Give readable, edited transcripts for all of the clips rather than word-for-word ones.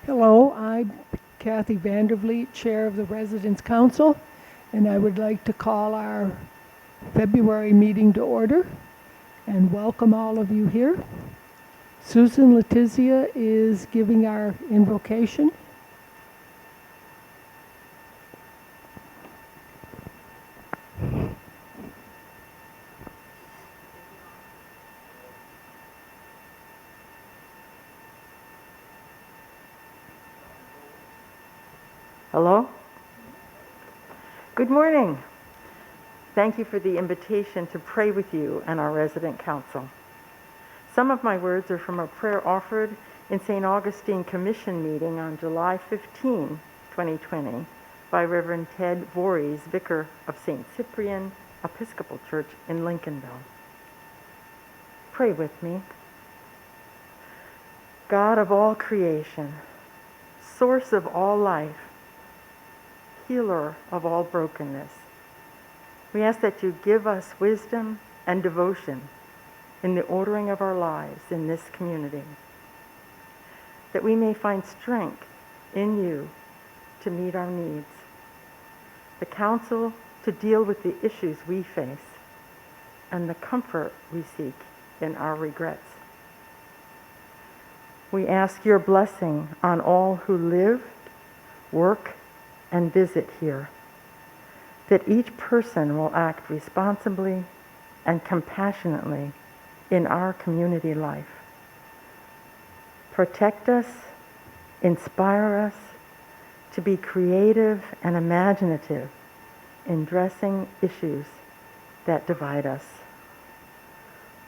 Hello, I'm Kathy Vandervliet, Chair of the Residents' Council, and I would like to call our February meeting to order and welcome all of you here. Susan Letizia is giving our invocation. Hello? Good morning. Thank you for the invitation to pray with you and our resident council. Some of my words are from a prayer offered in St. Augustine Commission meeting on July 15, 2020 by Reverend Ted Voorhees, Vicar of St. Cyprian Episcopal Church in Lincolnville. Pray with me. God of all creation, source of all life, healer of all brokenness, we ask that you give us wisdom and devotion in the ordering of our lives in this community, that we may find strength in you to meet our needs, the counsel to deal with the issues we face, and the comfort we seek in our regrets. We ask your blessing on all who live, work, and visit here, that each person will act responsibly and compassionately in our community life. Protect us, inspire us to be creative and imaginative in addressing issues that divide us.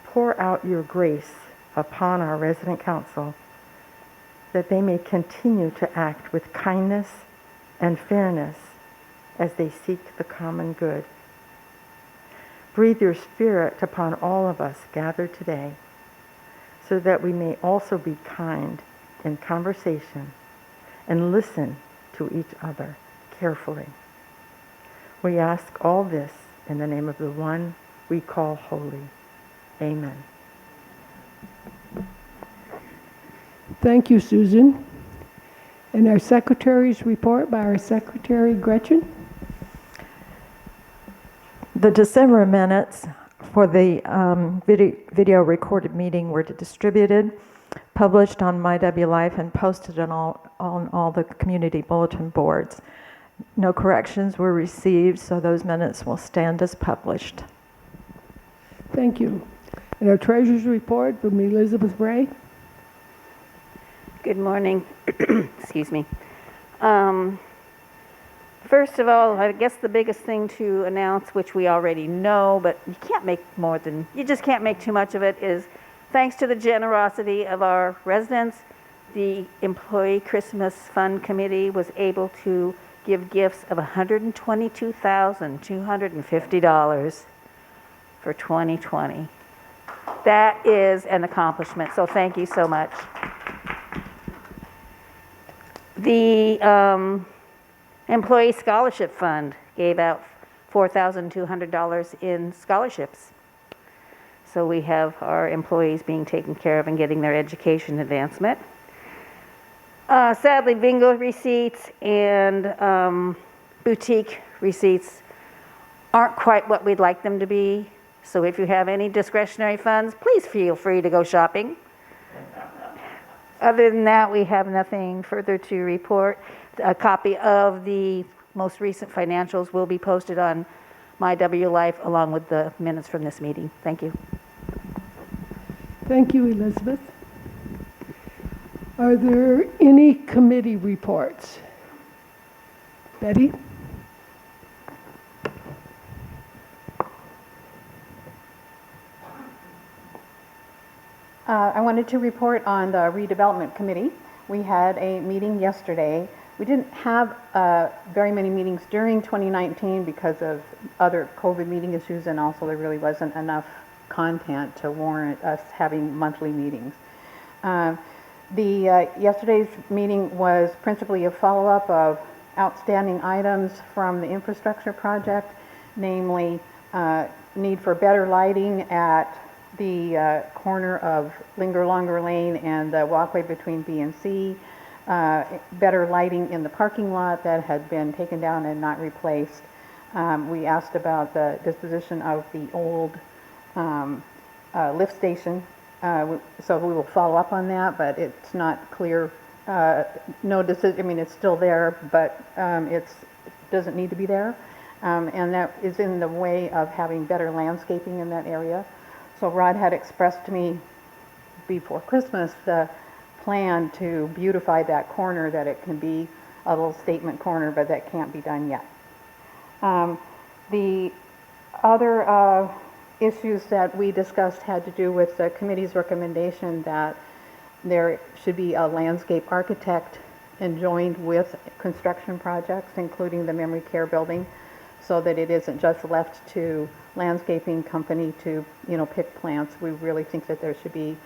Pour out your grace upon our resident council that they may continue to act with kindness and fairness as they seek the common good. Breathe your spirit upon all of us gathered today so that we may also be kind in conversation and listen to each other carefully. We ask all this in the name of the one we call holy. Amen. Thank you, Susan. And our secretary's report by our secretary, Gretchen. The December minutes for the video recorded meeting were distributed, published on MyWLife, and posted on all the community bulletin boards. No corrections were received, so those minutes will stand as published. Thank you. And our treasurer's report from Elizabeth Ray. Good morning. Excuse me. First of all, I guess the biggest thing to announce, which we already know, but you just can't make too much of it, is thanks to the generosity of our residents, the Employee Christmas Fund Committee was able to give gifts of $122,250 for 2020. That is an accomplishment, so thank you so much. The Employee Scholarship Fund gave out $4,200 in scholarships. So we have our employees being taken care of and getting their education advancement. Sadly, bingo receipts and boutique receipts aren't quite what we'd like them to be. So if you have any discretionary funds, please feel free to go shopping. Other than that, we have nothing further to report. A copy of the most recent financials will be posted on MyWLife along with the minutes from this meeting. Thank you. Thank you, Elizabeth. Are there any committee reports? Betty? I wanted to report on the redevelopment committee. We had a meeting yesterday. We didn't have very many meetings during 2019 because of other COVID meeting issues, and also there really wasn't enough content to warrant us having monthly meetings. Yesterday's meeting was principally a follow-up of outstanding items from the infrastructure project, namely need for better lighting at the corner of Linger Longer Lane and the walkway between B and C, better lighting in the parking lot that had been taken down and not replaced. We asked about the disposition of the old lift station, so we will follow up on that, but it's not clear. No decision. I mean, it's still there, but it doesn't need to be there, and that is in the way of having better landscaping in that area. So Rod had expressed to me before Christmas the plan to beautify that corner, that it can be a little statement corner, but that can't be done yet. The other issues that we discussed had to do with the committee's recommendation that there should be a landscape architect enjoined with construction projects, including the memory care building, so that it isn't just left to landscaping company to, pick plants. We really think that there should be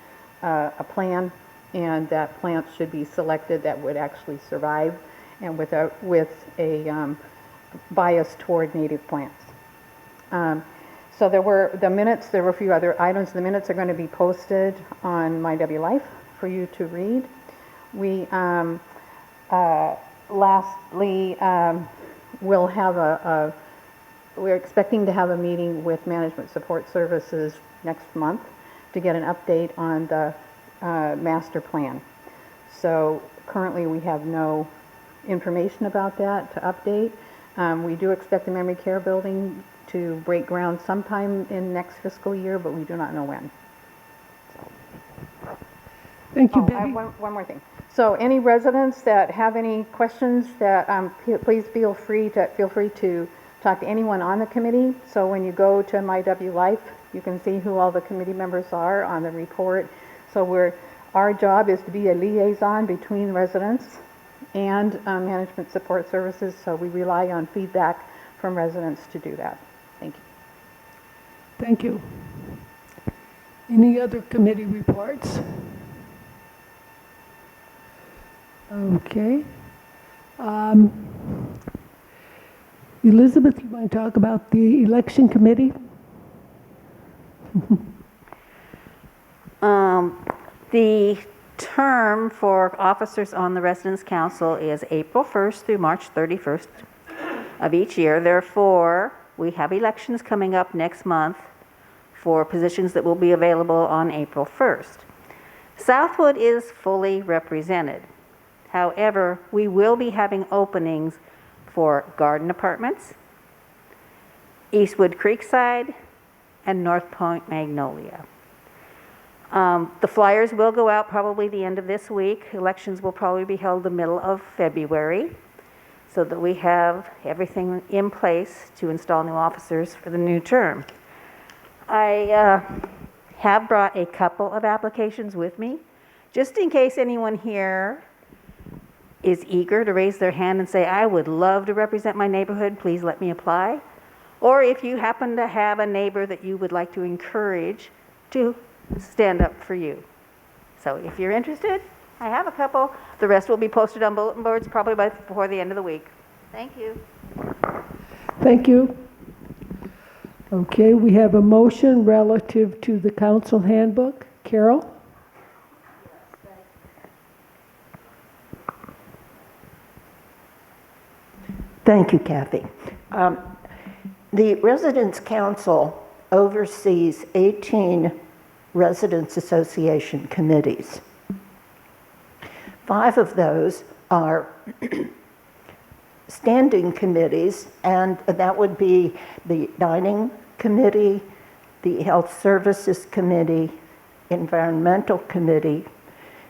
a plan, and that plants should be selected that would actually survive, and with a bias toward native plants. So there were a few other items. The minutes are going to be posted on My W Life for you to read. We lastly will have we're expecting to have a meeting with Management Support Services next month to get an update on the master plan. So currently we have no information about that to update. We do expect the memory care building to break ground sometime in next fiscal year, but we do not know when. Thank you, I Betty. have one more thing. So any residents that have any questions, that please feel free to talk to anyone on the committee. So when you go to My W Life, you can see who all the committee members are on the report. So our job is to be a liaison between residents and Management Support Services. So we rely on feedback from residents to do that. Thank you. Thank you. Any other committee reports? Okay. Elizabeth, you want to talk about the election committee? The term for officers on the Residence Council is April 1st through March 31st of each year. Therefore, we have elections coming up next month for positions that will be available on April 1st. Southwood is fully represented. However, we will be having openings for Garden Apartments, Eastwood Creekside, and North Point Magnolia. The flyers will go out probably the end of this week. Elections will probably be held the middle of February, so that we have everything in place to install new officers for the new term. I have brought a couple of applications with me, just in case anyone here is eager to raise their hand and say, I would love to represent my neighborhood, please let me apply. Or if you happen to have a neighbor that you would like to encourage to stand up for you. So if you're interested, I have a couple. The rest will be posted on bulletin boards probably before the end of the week. Thank you. Thank you. Okay, we have a motion relative to the council handbook. Carol? Thank you, Kathy. The Residence Council oversees 18 Residents Association committees. 5 of those are standing committees, and that would be the Dining Committee, the Health Services Committee, Environmental Committee,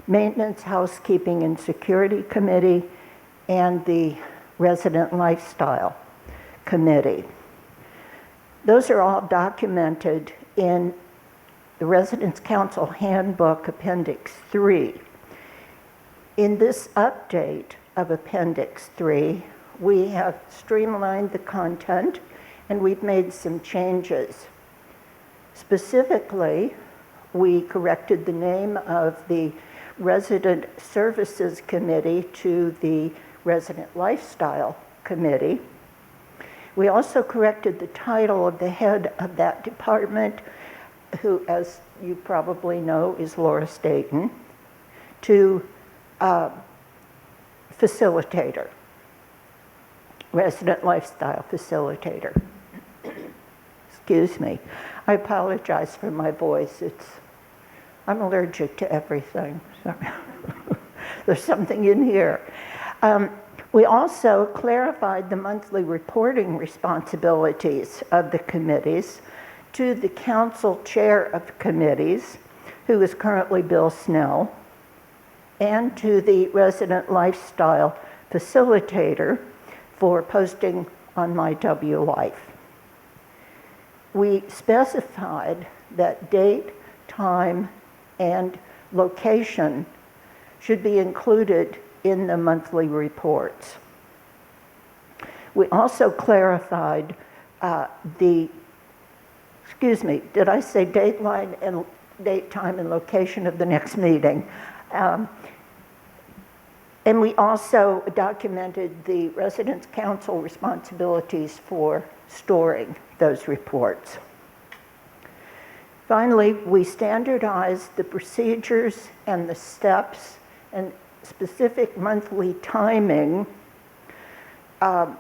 Maintenance, Housekeeping, and Security Committee, and the Resident Lifestyle Committee. Those are all documented in the Residence Council Handbook, Appendix 3. In this update of Appendix 3, we have streamlined the content and we've made some changes. Specifically, we corrected the name of the Resident Services Committee to the Resident Lifestyle Committee. We also corrected the title of the head of that department, who, as you probably know, is Laura Staten, to facilitator, resident lifestyle facilitator. Excuse me. I apologize for my voice. I'm allergic to everything. So there's something in here. We also clarified the monthly reporting responsibilities of the committees to the council chair of committees, who is currently Bill Snell, and to the resident lifestyle facilitator for posting on MyWLife. We specified that date, time, and location should be included in the monthly reports. We also clarified did I say date, time, and location of the next meeting? And we also documented the Residents' Council responsibilities for storing those reports. Finally, we standardized the procedures and the steps and specific monthly timing that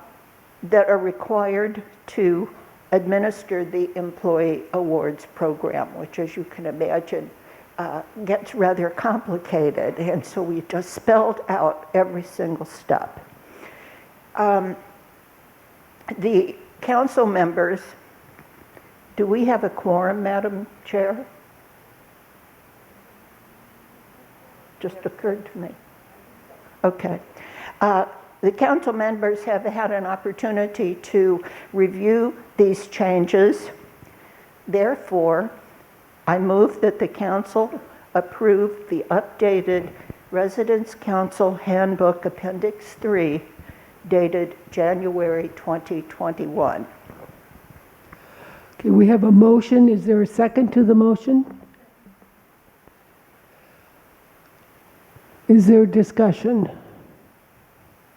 are required to administer the Employee Awards Program, which, as you can imagine, gets rather complicated, and so we just spelled out every single step. The council members, do we have a quorum, Madam Chair? Just occurred to me. Okay. The council members have had an opportunity to review these changes. Therefore, I move that the council approve the updated Residents' Council Handbook Appendix 3, dated January 2021. Okay, we have a motion. Is there a second to the motion? Is there discussion?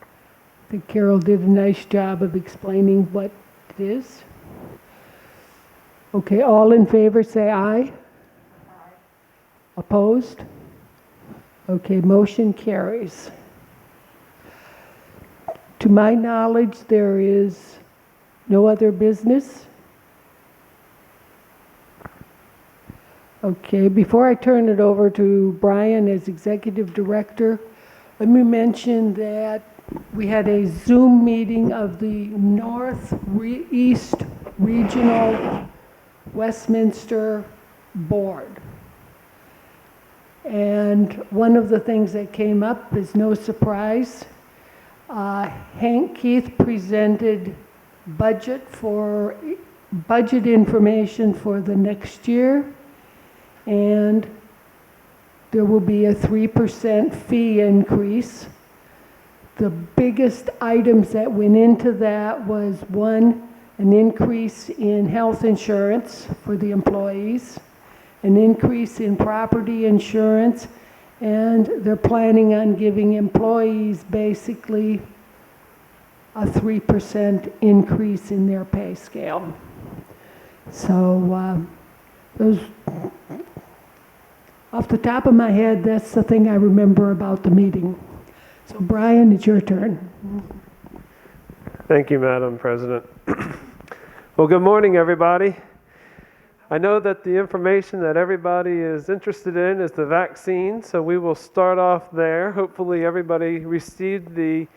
I think Carol did a nice job of explaining what it is. Okay, all in favor say aye. Aye. Opposed? Okay, motion carries. To my knowledge, there is no other business. Okay, before I turn it over to Brian as Executive Director, let me mention that we had a Zoom meeting of the Northeast Regional Westminster Board. And one of the things that came up is no surprise. Hank Keith presented budget information for the next year, and there will be a 3% fee increase. The biggest items that went into that was, one, an increase in health insurance for the employees, an increase in property insurance, and they're planning on giving employees basically a 3% increase in their pay scale. So those, off the top of my head, that's the thing I remember about the meeting. So Brian, it's your turn. Thank you, Madam President. Well, good morning, everybody. I know that the information that everybody is interested in is the vaccine, so we will start off there. Hopefully everybody received the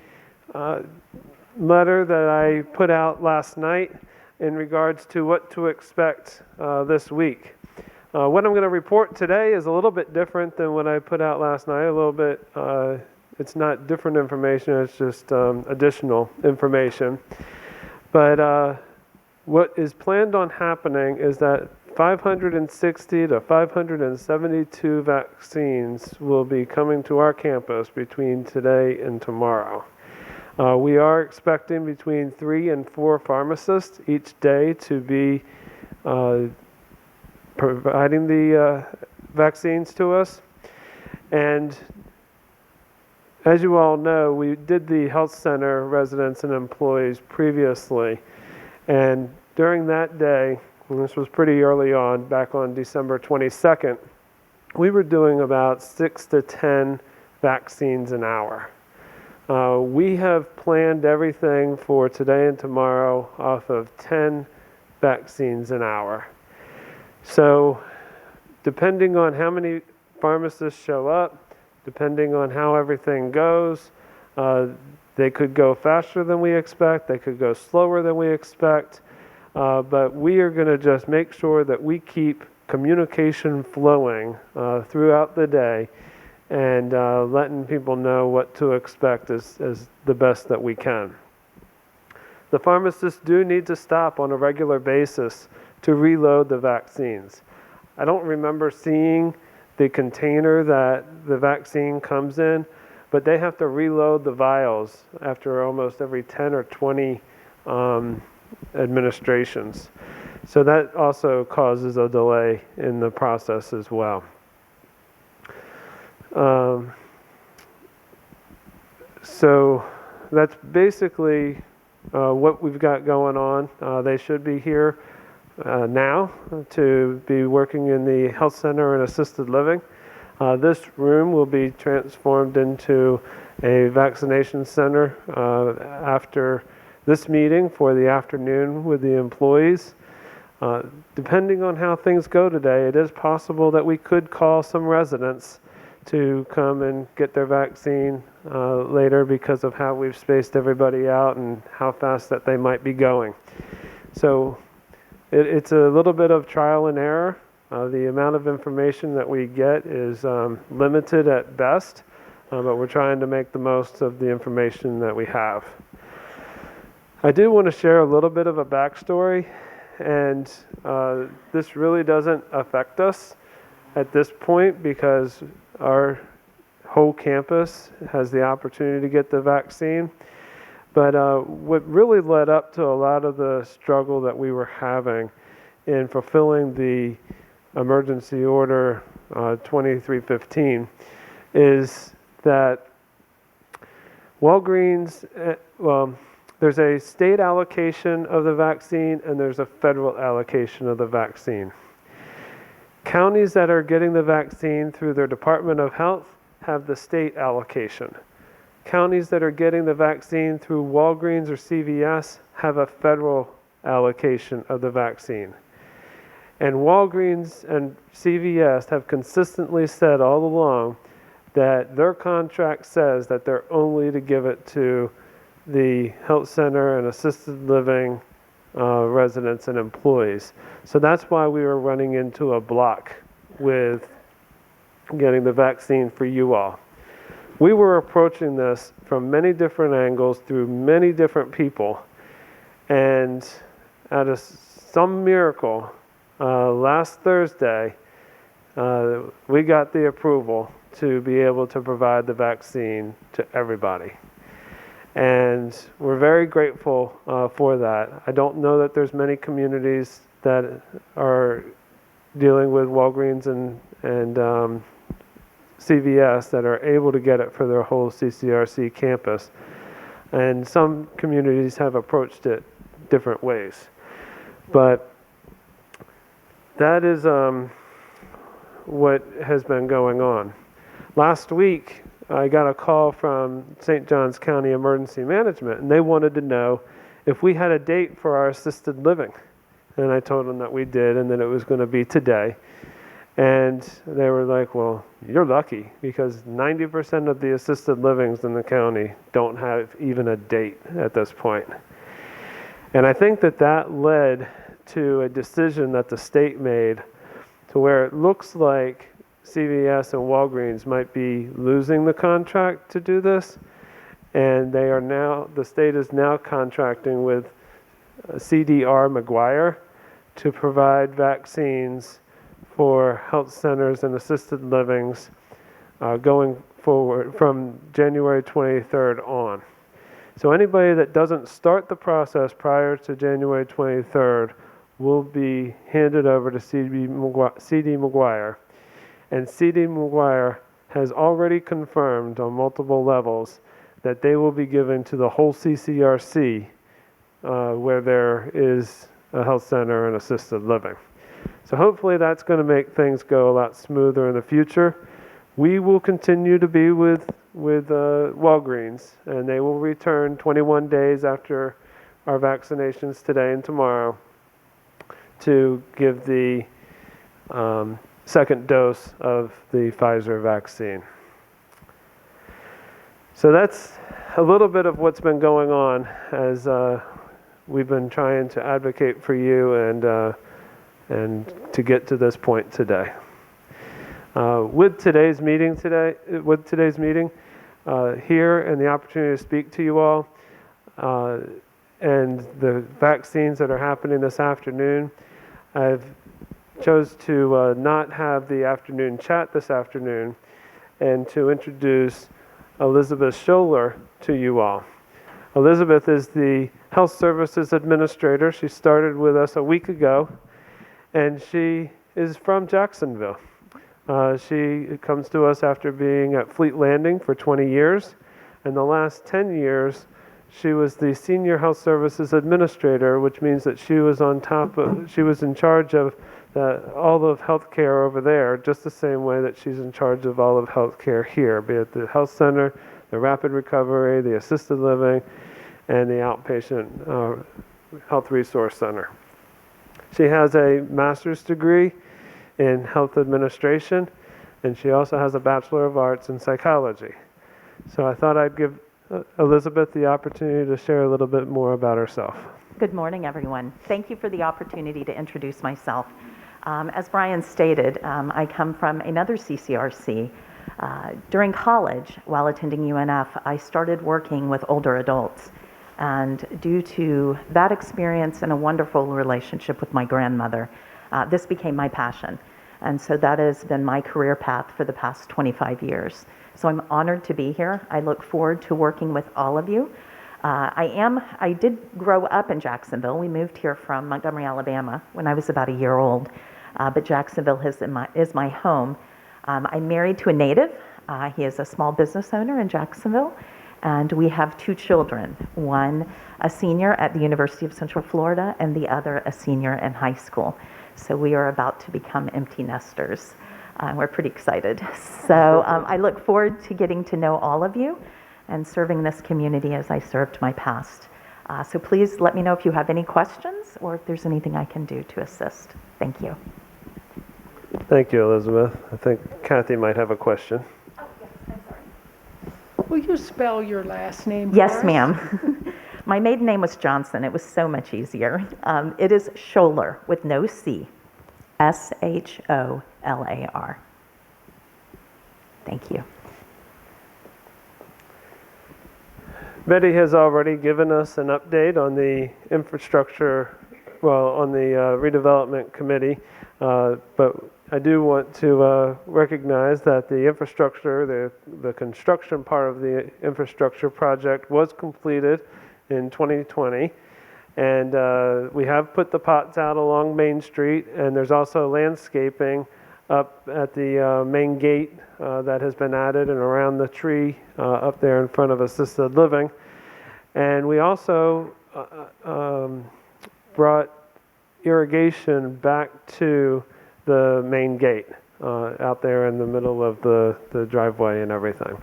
letter that I put out last night in regards to what to expect this week. What I'm going to report today is a little bit different than what I put out last night. A little bit, it's not different information, it's just additional information. But what is planned on happening is that 560 to 572 vaccines will be coming to our campus between today and tomorrow. We are expecting between 3 and 4 pharmacists each day to be providing the vaccines to us. And as you all know, we did the health center residents and employees previously. And during that day, and this was pretty early on, back on December 22nd, we were doing about 6 to 10 vaccines an hour. We have planned everything for today and tomorrow off of 10 vaccines an hour. So depending on how many pharmacists show up, depending on how everything goes, they could go faster than we expect, they could go slower than we expect, but we are going to just make sure that we keep communication flowing throughout the day and letting people know what to expect as the best that we can. The pharmacists do need to stop on a regular basis to reload the vaccines. I don't remember seeing the container that the vaccine comes in, but they have to reload the vials after almost every 10 or 20 administrations. So that also causes a delay in the process as well. So that's basically what we've got going on. They should be here now to be working in the health center and assisted living. This room will be transformed into a vaccination center after this meeting for the afternoon with the employees. Depending on how things go today, it is possible that we could call some residents to come and get their vaccine later because of how we've spaced everybody out and how fast that they might be going. So it's a little bit of trial and error. The amount of information that we get is limited at best, but we're trying to make the most of the information that we have. I do want to share a little bit of a backstory, and this really doesn't affect us at this point because our whole campus has the opportunity to get the vaccine. But what really led up to a lot of the struggle that we were having in fulfilling the emergency order 2315 is that Walgreens, there's a state allocation of the vaccine and there's a federal allocation of the vaccine. Counties that are getting the vaccine through their Department of Health have the state allocation. Counties that are getting the vaccine through Walgreens or CVS have a federal allocation of the vaccine. And Walgreens and CVS have consistently said all along that their contract says that they're only to give it to the health center and assisted living residents and employees. So that's why we were running into a block with getting the vaccine for you all. We were approaching this from many different angles through many different people, and out of some miracle, last Thursday, we got the approval to be able to provide the vaccine to everybody. And we're very grateful for that. I don't know that there's many communities that are dealing with Walgreens and CVS that are able to get it for their whole CCRC campus. And some communities have approached it different ways. But that is what has been going on. Last week, I got a call from St. Johns County Emergency Management, and they wanted to know if we had a date for our assisted living. And I told them that we did, and that it was going to be today. And they were like, well, you're lucky, because 90% of the assisted livings in the county don't have even a date at this point. And I think that that led to a decision that the state made to where it looks like CVS and Walgreens might be losing the contract to do this, and they are now, the state is now contracting with CDR McGuire to provide vaccines for health centers and assisted livings going forward from January 23rd on. So anybody that doesn't start the process prior to January 23rd will be handed over to CD McGuire. And CD McGuire has already confirmed on multiple levels that they will be given to the whole CCRC where there is a health center and assisted living. So hopefully that's going to make things go a lot smoother in the future. we will continue to be with Walgreens, and they will return 21 days after our vaccinations today and tomorrow to give the second dose of the Pfizer vaccine. So that's a little bit of what's been going on as we've been trying to advocate for you and to get to this point today. With today's meeting here and the opportunity to speak to you all, and the vaccines that are happening this afternoon, I've chose to not have the afternoon chat this afternoon and to introduce Elizabeth Scholler to you all. Elizabeth is the Health Services Administrator. She started with us a week ago, and she is from Jacksonville. She comes to us after being at Fleet Landing for 20 years. In the last 10 years, she was the Senior Health Services Administrator, which means that she was in charge of all of healthcare over there, just the same way that she's in charge of all of healthcare here, be it the health center, the rapid recovery, the assisted living, and the outpatient health resource center. She has a master's degree in health administration, and she also has a Bachelor of Arts in psychology. So I thought I'd give Elizabeth the opportunity to share a little bit more about herself. Good morning, everyone. Thank you for the opportunity to introduce myself. As Brian stated, I come from another CCRC. During college, while attending UNF, I started working with older adults. And due to that experience and a wonderful relationship with my grandmother, this became my passion. And so that has been my career path for the past 25 years. So I'm honored to be here. I look forward to working with all of you. I did grow up in Jacksonville. We moved here from Montgomery, Alabama when I was about a year old. But Jacksonville is my home. I'm married to a native. He is a small business owner in Jacksonville. And we have 2 children, one a senior at the University of Central Florida and the other a senior in high school. So we are about to become empty nesters. We're pretty excited. So I look forward to getting to know all of you and serving this community as I served my past. So please let me know if you have any questions or if there's anything I can do to assist. Thank you. Thank you, Elizabeth. I think Kathy might have a question. Oh, yes, I'm sorry. Will you spell your last name? Yes, for us? ma'am. My maiden name was Johnson. It was so much easier. It is Scholler with no C. Scholar. Thank you. Betty has already given us an update on the infrastructure, on the redevelopment committee, but I do want to recognize that the infrastructure, the construction part of the infrastructure project was completed in 2020, and we have put the pots out along Main Street, and there's also landscaping up at the main gate that has been added and around the tree up there in front of assisted living. And we also brought irrigation back to the main gate out there in the middle of the driveway and everything.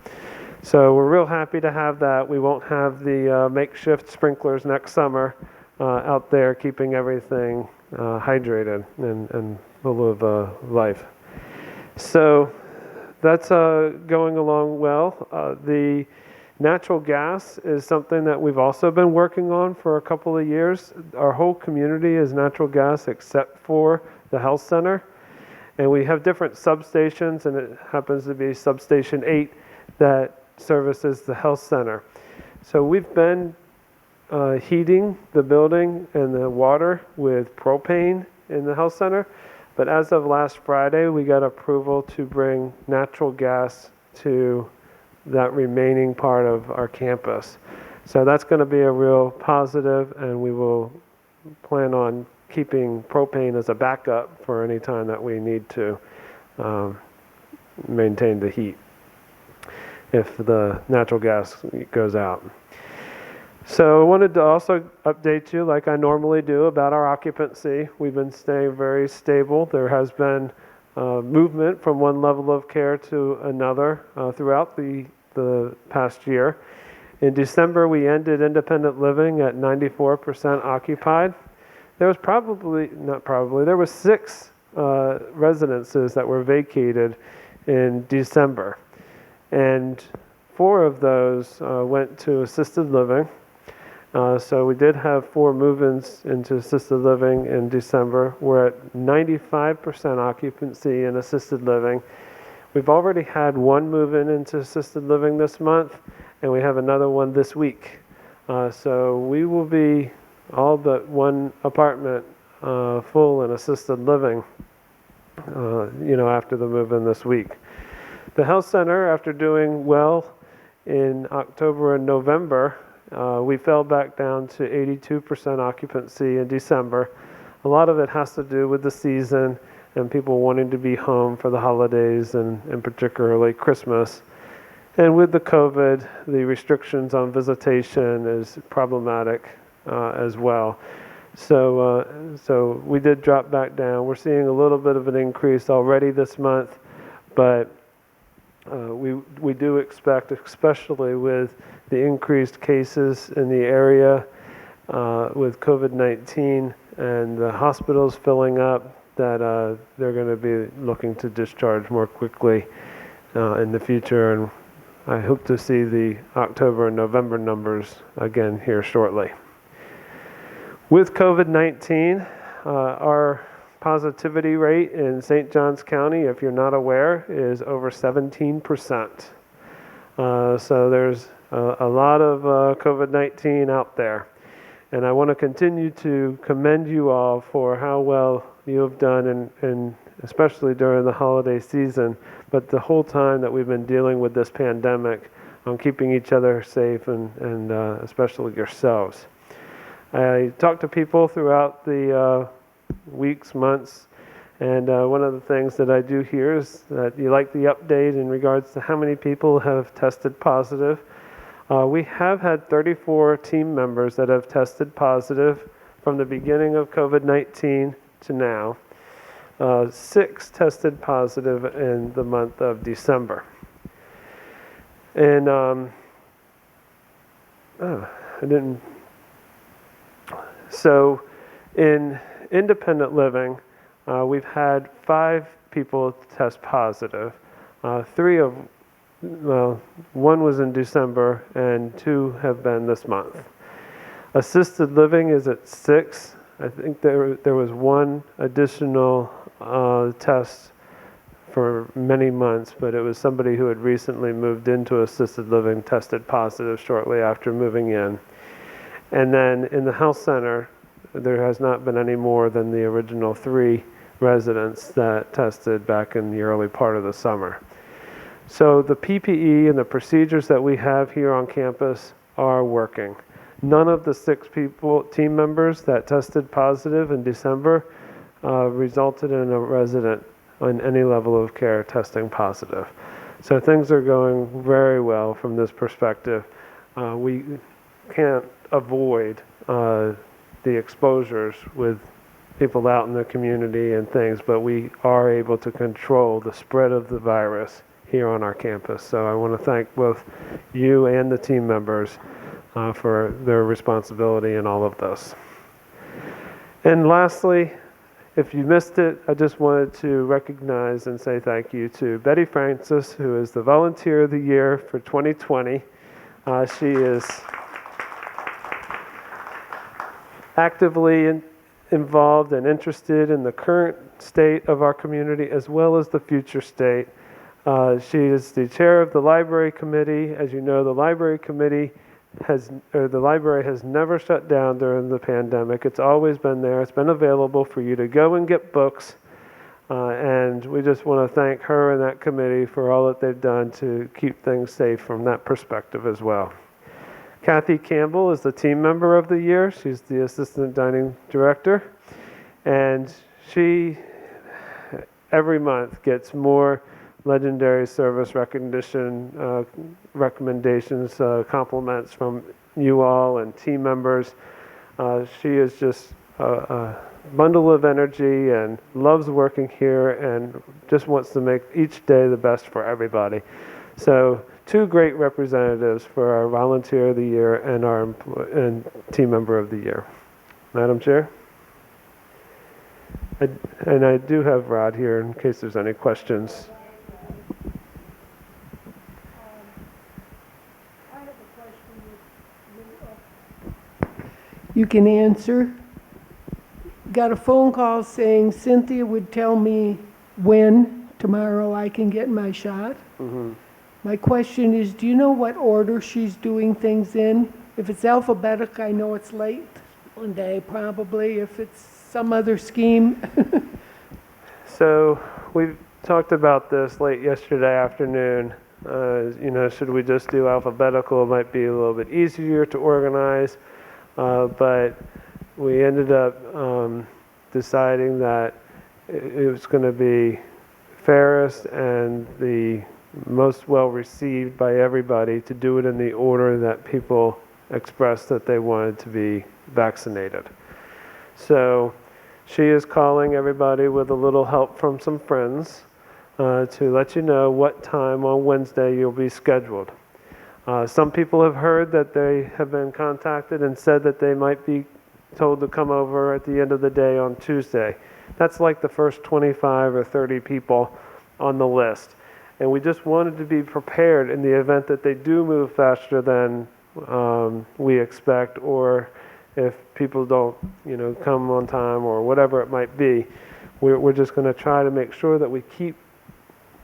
So we're real happy to have that. We won't have the makeshift sprinklers next summer out there keeping everything hydrated and full of life. So that's going along well. The natural gas is something that we've also been working on for a couple of years. Our whole community is natural gas except for the health center. And we have different substations, and it happens to be substation 8 that services the health center. So we've been heating the building and the water with propane in the health center. But as of last Friday, we got approval to bring natural gas to that remaining part of our campus. So that's going to be a real positive, and we will plan on keeping propane as a backup for any time that we need to maintain the heat if the natural gas goes out. So I wanted to also update you, like I normally do, about our occupancy. We've been staying very stable. There has been movement from one level of care to another throughout the past year. In December, we ended independent living at 94% occupied. There was there were 6 residences that were vacated in December. And 4 of those went to assisted living. So we did have 4 move-ins into assisted living in December. We're at 95% occupancy in assisted living. We've already had 1 move-in into assisted living this month, and we have another one this week. So we will be all but 1 apartment full in assisted living, after the move-in this week. The health center, after doing well in October and November, we fell back down to 82% occupancy in December. A lot of it has to do with the season and people wanting to be home for the holidays and particularly Christmas. And with the COVID, the restrictions on visitation is problematic as well. So we did drop back down. We're seeing a little bit of an increase already this month, but we do expect, especially with the increased cases in the area with COVID-19 and the hospitals filling up, that they're going to be looking to discharge more quickly in the future. And I hope to see the October and November numbers again here shortly. With COVID-19, our positivity rate in St. Johns County, if you're not aware, is over 17%. So there's a lot of COVID-19 out there. And I want to continue to commend you all for how well you have done, and especially during the holiday season, but the whole time that we've been dealing with this pandemic, on keeping each other safe and especially yourselves. I talked to people throughout the weeks, months, and one of the things that I do hear is that you like the update in regards to how many people have tested positive. We have had 34 team members that have tested positive from the beginning of COVID-19 to now. 6 tested positive in the month of December. And So in independent living, we've had 5 people test positive. 1 was in December and 2 have been this month. Assisted living is at 6. I think there was 1 additional test for many months, but it was somebody who had recently moved into assisted living, tested positive shortly after moving in. And then in the health center, there has not been any more than the original 3 residents that tested back in the early part of the summer. So the PPE and the procedures that we have here on campus are working. None of the 6 team members that tested positive in December resulted in a resident on any level of care testing positive. So things are going very well from this perspective. We can't avoid the exposures with people out in the community and things, but we are able to control the spread of the virus here on our campus. So I want to thank both you and the team members for their responsibility in all of this. And lastly, if you missed it, I just wanted to recognize and say thank you to Betty Francis, who is the Volunteer of the Year for 2020. She is actively involved and interested in the current state of our community as well as the future state. She is the chair of the library committee. As you know, the library has never shut down during the pandemic. It's always been there. It's been available for you to go and get books. And we just want to thank her and that committee for all that they've done to keep things safe from that perspective as well. Kathy Campbell is the team member of the year. She's the assistant dining director. And she, every month, gets more legendary service recognition, recommendations, compliments from you all and team members. She is just a bundle of energy and loves working here and just wants to make each day the best for everybody. So 2 great representatives for our Volunteer of the Year and our Team Member of the Year. Madam Chair? And I do have Rod here in case there's any questions. You can answer. Got a phone call saying Cynthia would tell me when tomorrow I can get my shot. My question is, do you know what order she's doing things in? If it's alphabetic, I know it's late one day probably. If it's some other scheme. So we talked about this late yesterday afternoon. You know, should we just do alphabetical? It might be a little bit easier to organize. But we ended up deciding that it was going to be fairest and the most well received by everybody to do it in the order that people expressed that they wanted to be vaccinated. So she is calling everybody with a little help from some friends to let you know what time on Wednesday you'll be scheduled. Some people have heard that they have been contacted and said that they might be told to come over at the end of the day on Tuesday. That's like the first 25 or 30 people on the list. And we just wanted to be prepared in the event that they do move faster than we expect, or if people don't, you know, come on time or whatever it might be. We're just going to try to make sure that we keep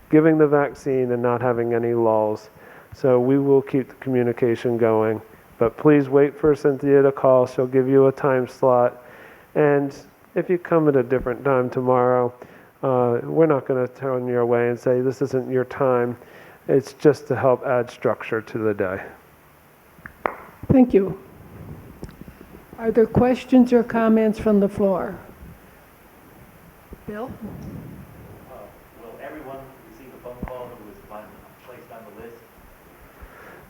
giving the vaccine and not having any lulls. So we will keep the communication going. But please wait for Cynthia to call. She'll give you a time slot. And if you come at a different time tomorrow, we're not going to turn your way and say this isn't your time. It's just to help add structure to the day. Thank you. Are there questions or comments from the floor? Bill? Will everyone receive a phone call who was placed on the list?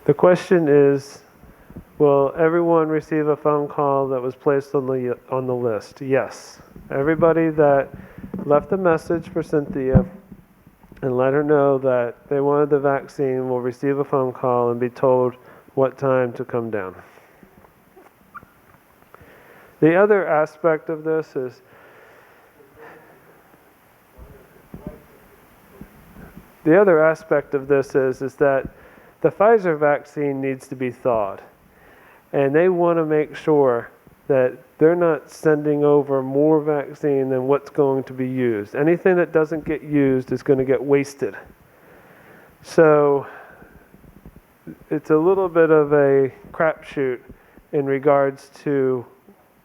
The question is, will everyone receive a phone call that was placed on the list? Yes. Everybody that left a message for Cynthia and let her know that they wanted the vaccine will receive a phone call and be told what time to come down. The other aspect of this is that the Pfizer vaccine needs to be thawed. And they want to make sure that they're not sending over more vaccine than what's going to be used. Anything that doesn't get used is going to get wasted. So it's a little bit of a crapshoot in regards to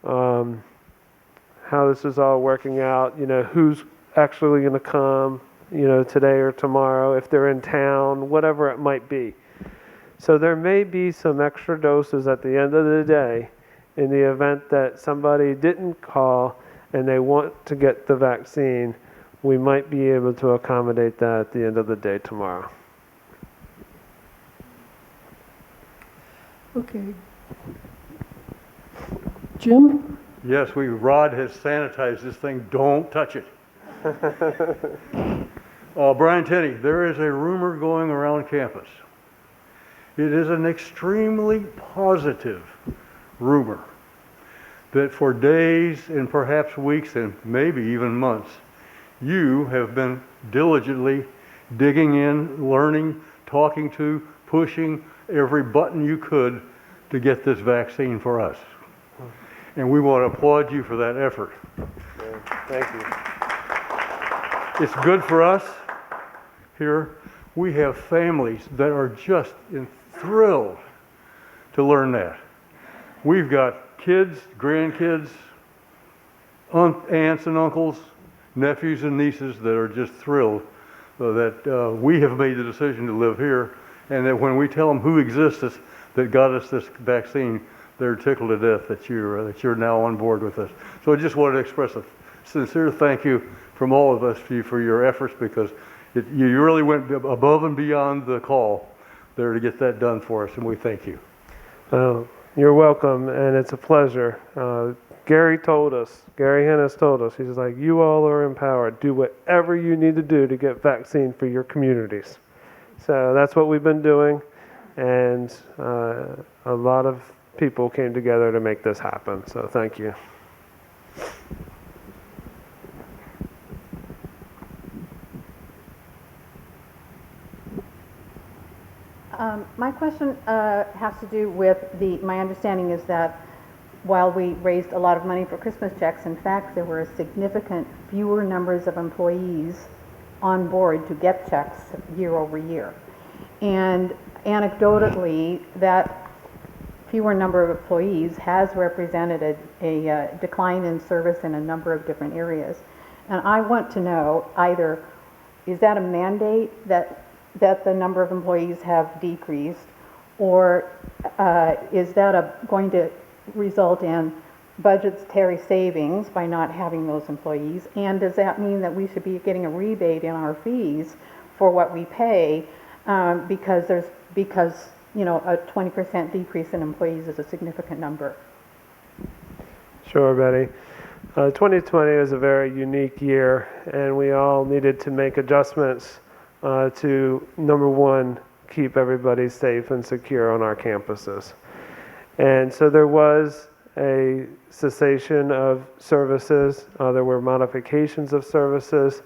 how this is all working out. You know, who's actually going to come, you know, today or tomorrow, if they're in town, whatever it might be. So there may be some extra doses at the end of the day in the event that somebody didn't call and they want to get the vaccine. We might be able to accommodate that at the end of the day tomorrow. Okay. Jim? Yes, Rod has sanitized this thing. Don't touch it. Brian Tenney, there is a rumor going around campus. It is an extremely positive rumor that for days and perhaps weeks and maybe even months, you have been diligently digging in, learning, talking to, pushing every button you could to get this vaccine for us. And we want to applaud you for that effort. Thank you. It's good for us here. We have families that are just thrilled to learn that. We've got kids, grandkids, aunts and uncles, nephews and nieces that are just thrilled that we have made the decision to live here, and that when we tell them who exists that got us this vaccine, they're tickled to death that you're now on board with us. So I just wanted to express a sincere thank you from all of us for your efforts, because you really went above and beyond the call there to get that done for us, and we thank you. You're welcome, and it's a pleasure. Gary Hennis told us, he's like, you all are empowered. Do whatever you need to do to get vaccine for your communities. So that's what we've been doing, and a lot of people came together to make this happen. So thank you. My question has to do with my understanding is that while we raised a lot of money for Christmas checks, in fact, there were significant fewer numbers of employees on board to get checks year over year. And anecdotally, that fewer number of employees has represented a decline in service in a number of different areas. And I want to know either, is that a mandate that the number of employees have decreased, or is that going to result in budgetary savings by not having those employees? And does that mean that we should be getting a rebate in our fees for what we pay because you know, a 20% decrease in employees is a significant number? Sure, Betty. 2020 was a very unique year, and we all needed to make adjustments to, number one, keep everybody safe and secure on our campuses. And so there was a cessation of services, there were modifications of services,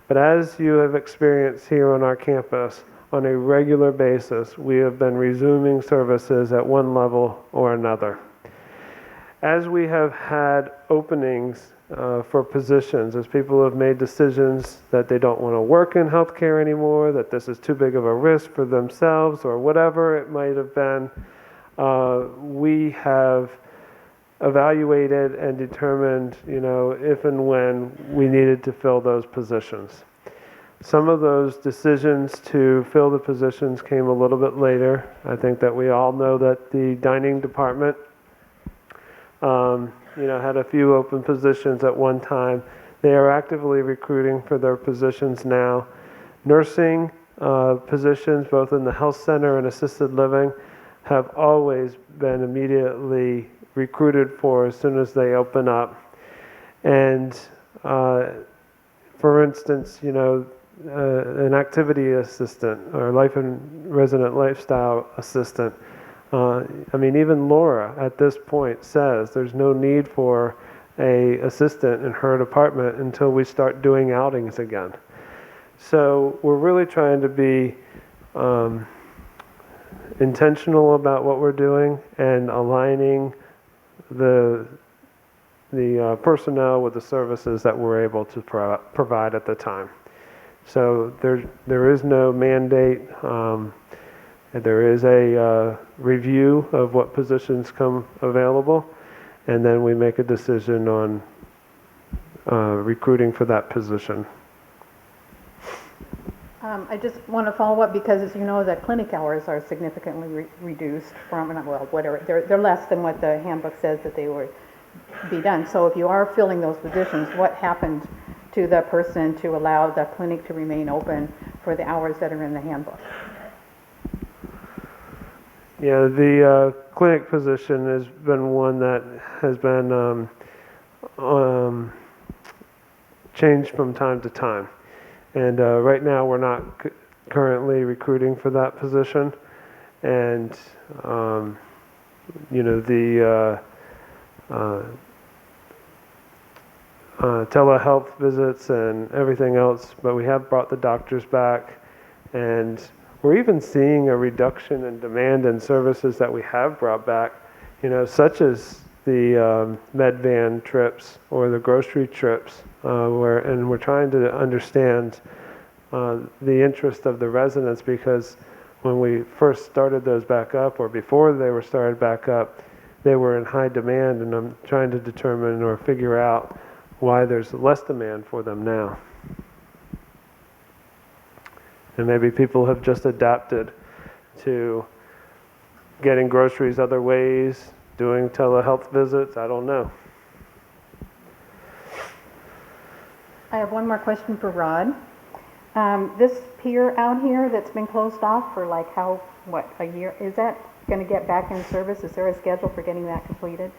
but as you have experienced here on our campus, on a regular basis, we have been resuming services at one level or another. As we have had openings for positions, as people have made decisions that they don't want to work in healthcare anymore, that this is too big of a risk for themselves or whatever it might have been, we have evaluated and determined, you know, if and when we needed to fill those positions. Some of those decisions to fill the positions came a little bit later. I think that we all know that the dining department you know, had a few open positions at one time. They are actively recruiting for their positions now. Nursing positions, both in the health center and assisted living, have always been immediately recruited for as soon as they open up. And for instance, you know, an activity assistant or life and resident lifestyle assistant. I mean, even Laura at this point says there's no need for a assistant in her department until we start doing outings again. So we're really trying to be intentional about what we're doing and aligning the personnel with the services that we're able to provide at the time. So there is no mandate. There is a review of what positions come available, and then we make a decision on recruiting for that position. I just want to follow up because, as you know, the clinic hours are significantly reduced from, well, whatever, they're less than what the handbook says that they would be done. So if you are filling those positions, what happened to the person to allow the clinic to remain open for the hours that are in the handbook? Yeah, the clinic position has been one that has been changed from time to time. And right now we're not currently recruiting for that position. And, you know, the telehealth visits and everything else, but we have brought the doctors back, and we're even seeing a reduction in demand in services that we have brought back, you know, such as the med van trips or the grocery trips, and we're trying to understand the interest of the residents, because when we first started those back up, or before they were started back up, they were in high demand, and I'm trying to determine or figure out why there's less demand for them now. And maybe people have just adapted to getting groceries other ways, doing telehealth visits, I don't know. I have one more question for Rod. This pier out here that's been closed off for like a year, is that going to get back in service? Is there a schedule for getting that completed?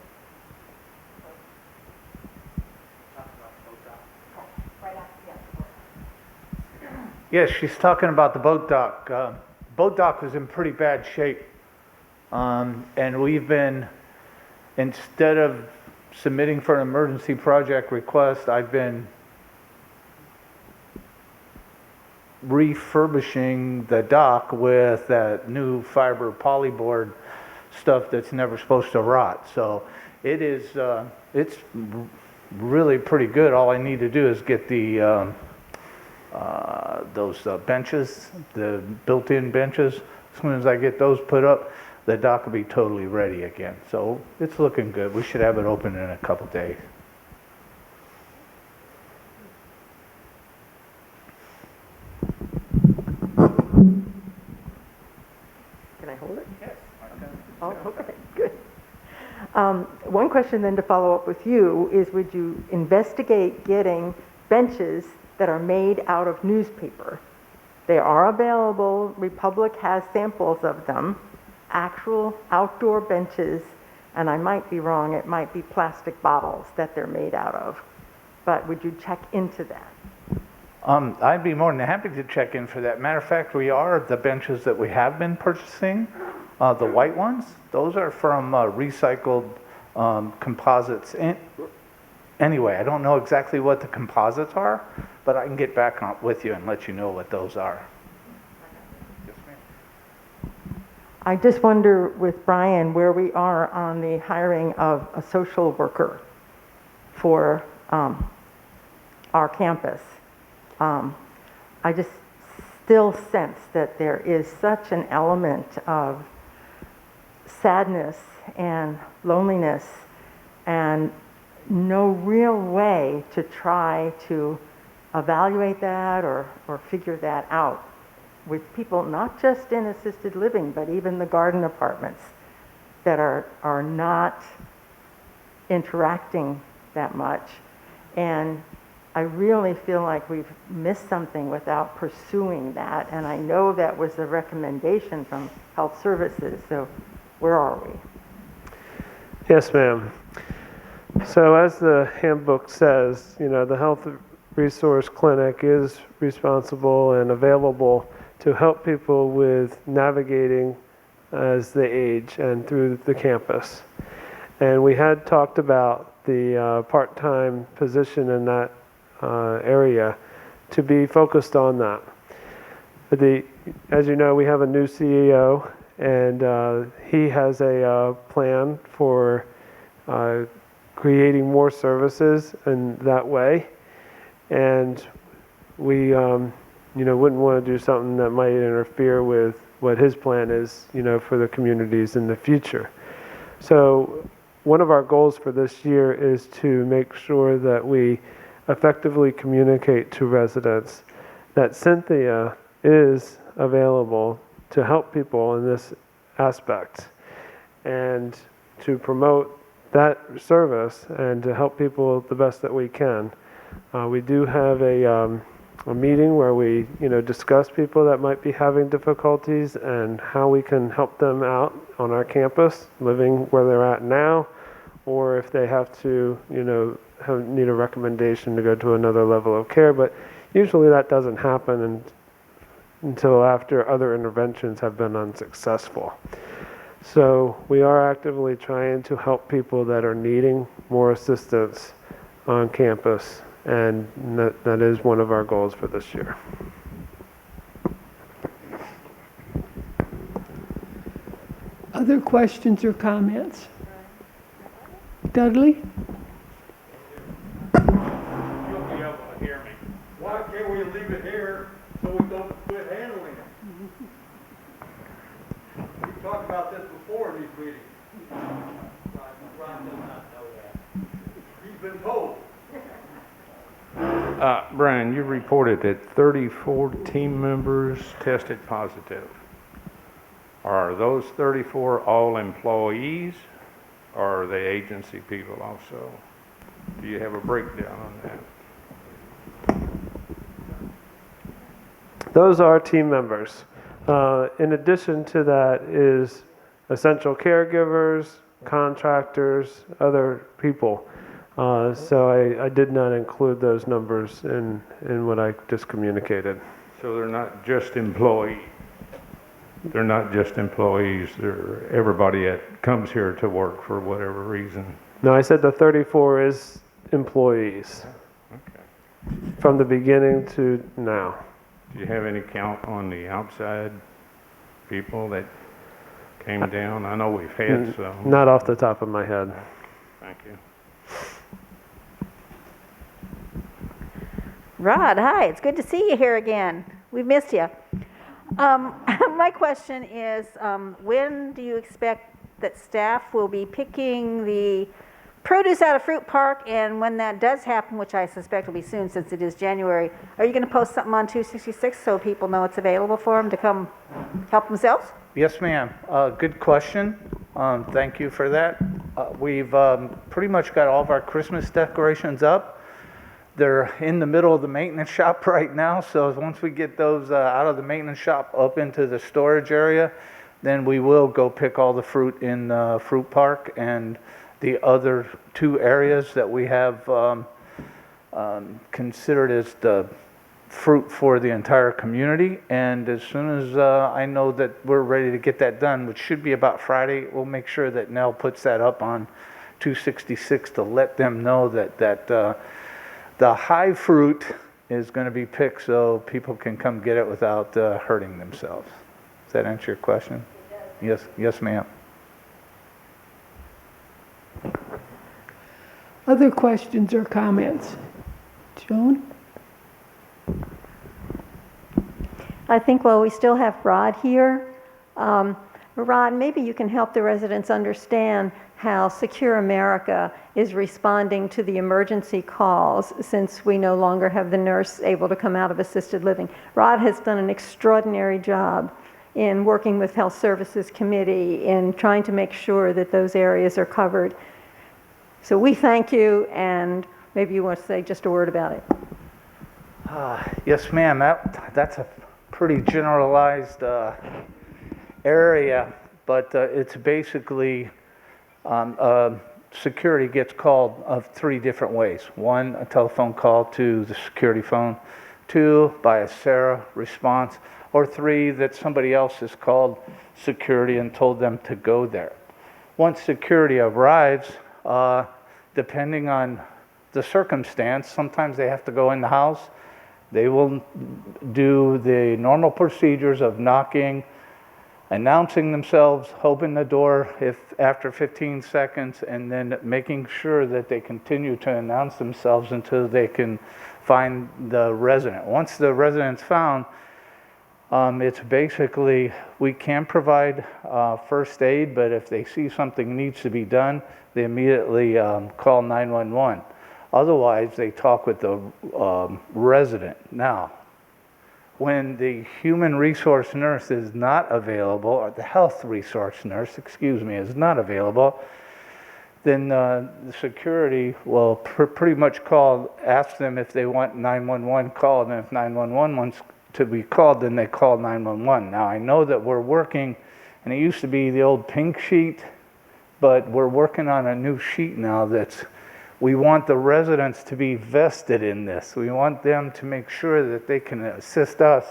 Yes, she's talking about the boat dock. Boat dock was in pretty bad shape. And we've been, instead of submitting for an emergency project request, I've been refurbishing the dock with that new fiber polyboard stuff that's never supposed to rot. So it is, it's really pretty good. All I need to do is get the those benches, the built-in benches. As soon as I get those put up, the dock will be totally ready again. So it's looking good. We should have it open in a couple days. Can I hold it? Yes. Oh, okay, good. One question then to follow up with you is, would you investigate getting benches that are made out of newspaper? They are available. Republic has samples of them, actual outdoor benches, and I might be wrong, it might be plastic bottles that they're made out of. But would you check into that? I'd be more than happy to check in for that. Matter of fact, the benches that we have been purchasing, the white ones, those are from recycled composites. Anyway, I don't know exactly what the composites are, but I can get back with you and let you know what those are. Yes, ma'am. I just wonder with Brian where we are on the hiring of a social worker for our campus. I just still sense that there is such an element of sadness and loneliness and no real way to try to evaluate that or figure that out with people not just in assisted living, but even the garden apartments that are not interacting that much. And I really feel like we've missed something without pursuing that. And I know that was the recommendation from Health Services. So where are we? Yes, ma'am. So as the handbook says, the Health Resource Clinic is responsible and available to help people with navigating as they age and through the campus. And we had talked about the part-time position in that area to be focused on that. As you know, we have a new CEO, and he has a plan for creating more services in that way. And we, wouldn't want to do something that might interfere with what his plan is, for the communities in the future. So one of our goals for this year is to make sure that we effectively communicate to residents that Cynthia is available to help people in this aspect and to promote that service and to help people the best that we can. We do have a meeting where we, discuss people that might be having difficulties and how we can help them out on our campus, living where they're at now, or if they have to, need a recommendation to go to another level of care. But usually that doesn't happen until after other interventions have been unsuccessful. So we are actively trying to help people that are needing more assistance on campus, and that is one of our goals for this year. Other questions or comments? Dudley? You'll be able to hear me. Why can't we leave it here so we don't quit handling it? We talked about this before in these meetings. Brian does not know that. He's been told. Brian, you reported that 34 team members tested positive. Are those 34 all employees, or are they agency people also? Do you have a breakdown on that? Those are team members. In addition to that is essential caregivers, contractors, other people. So I did not include those numbers in what I just communicated. So they're not just employees. They're not just employees. They're everybody that comes here to work for whatever reason. No, I said the 34 is employees Okay. from the beginning to now. Do you have any count on the outside people that came down? I know we've had some. Not off the top of my head. Thank you. Rod, hi, it's good to see you here again. We've missed you. My question is, when do you expect that staff will be picking the produce out of Fruit Park? And when that does happen, which I suspect will be soon since it is January, are you going to post something on 266 so people know it's available for them to come help themselves? Yes, ma'am. Good question. Thank you for that. We've pretty much got all of our Christmas decorations up. They're in the middle of the maintenance shop right now, so once we get those out of the maintenance shop up into the storage area, then we will go pick all the fruit in Fruit Park and the other two areas that we have considered as the fruit for the entire community. And as soon as I know that we're ready to get that done, which should be about Friday, we'll make sure that Nell puts that up on 266 to let them know that the high fruit is going to be picked so people can come get it without hurting themselves. Does that answer your question? Yes, ma'am. Other questions or comments? Joan? I think while we still have Rod here, Rod, maybe you can help the residents understand how Secure America is responding to the emergency calls since we no longer have the nurse able to come out of assisted living. Rod has done an extraordinary job in working with Health Services Committee in trying to make sure that those areas are covered. So we thank you, and maybe you want to say just a word about it. Yes, ma'am. That's a pretty generalized area, but it's basically security gets called of three different ways. One, a telephone call to the security phone. Two, by a Sarah response. Or three, that somebody else has called security and told them to go there. Once security arrives, depending on the circumstance, sometimes they have to go in the house. They will do the normal procedures of knocking, announcing themselves, open the door if after 15 seconds, and then making sure that they continue to announce themselves until they can find the resident. Once the resident's found, it's basically, we can provide first aid, but if they see something needs to be done, they immediately call 911. Otherwise, they talk with the resident. Now, when the human resource nurse is not available, or the health resource nurse, is not available, then the security will pretty much ask them if they want 911 called, and if 911 wants to be called, then they call 911. Now, I know that we're working, and it used to be the old pink sheet, but we're working on a new sheet now we want the residents to be vested in this. We want them to make sure that they can assist us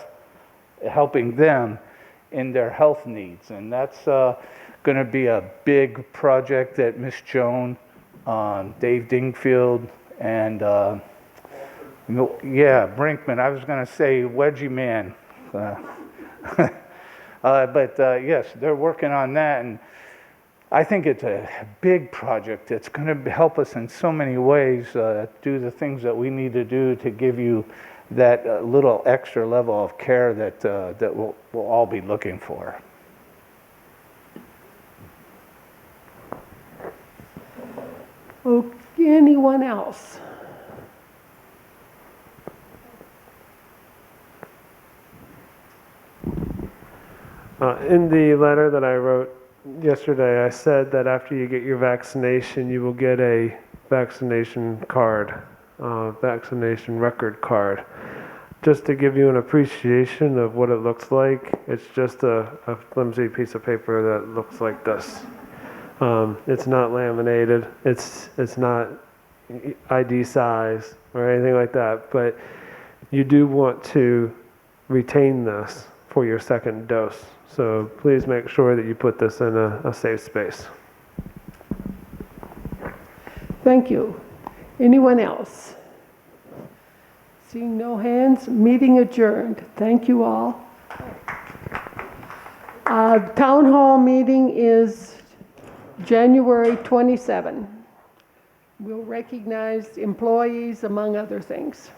helping them in their health needs. And that's going to be a big project that Miss Joan, Dave Dingfield, and Brinkman. I was going to say Wedgie Man. But yes, they're working on that. And I think it's a big project. It's going to help us in so many ways do the things that we need to do to give you that little extra level of care that we'll all be looking for. Okay, anyone else? In the letter that I wrote yesterday, I said that after you get your vaccination, you will get a vaccination card, vaccination record card. just to give you an appreciation of what it looks like, it's just a flimsy piece of paper that looks like this. It's not laminated. It's not ID size or anything like that, but you do want to retain this for your second dose. So please make sure that you put this in a safe space. Thank you. Anyone else? Seeing no hands, meeting adjourned. Thank you all. Town hall meeting is January 27. We'll recognize employees among other things.